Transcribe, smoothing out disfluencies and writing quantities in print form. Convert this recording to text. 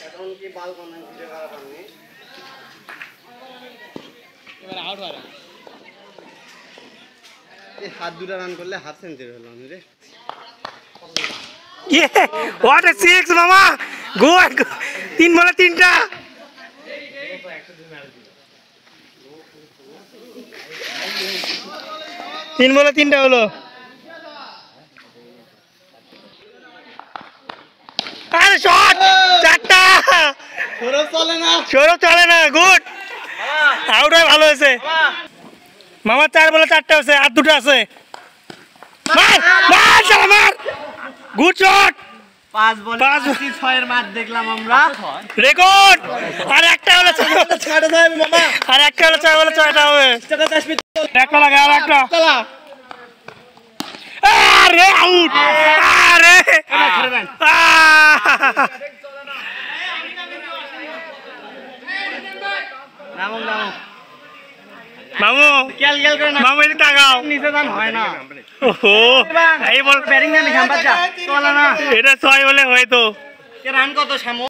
এখন কি বাল কোন ভিডিও করা পারনি এবার আউট হয় এই হাত দুটো রান করলে হাফ সেঞ্চুরি হলো রে ये what a six mama good 3 বলে 3টা তিন বলে 3টা হলো আরে শট চারটা সৌরভ চলে না গুড আউট হয় ভালো হয়েছে মামা 4 বলে 4টা আছে আর দুটো আছে মার মার শালা মার গুড শট 5 বলে 6 এর মার দেখলাম আমরা রেকর্ড আর একটা হলো ছাড়া যাবে মামা আর একটা হলো 6 বলে 6টা হবে একটা লাগা আর একটা আরে আউট আরে নামো নামো মামু খেল খেল করে না মামু এদিকে তাকাও নিচে দান হয় না ওহো এই বল ব্যাটিং না নিখাম বাচ্চা চলা না এটা 6 বলে হয়তো রান কত সামো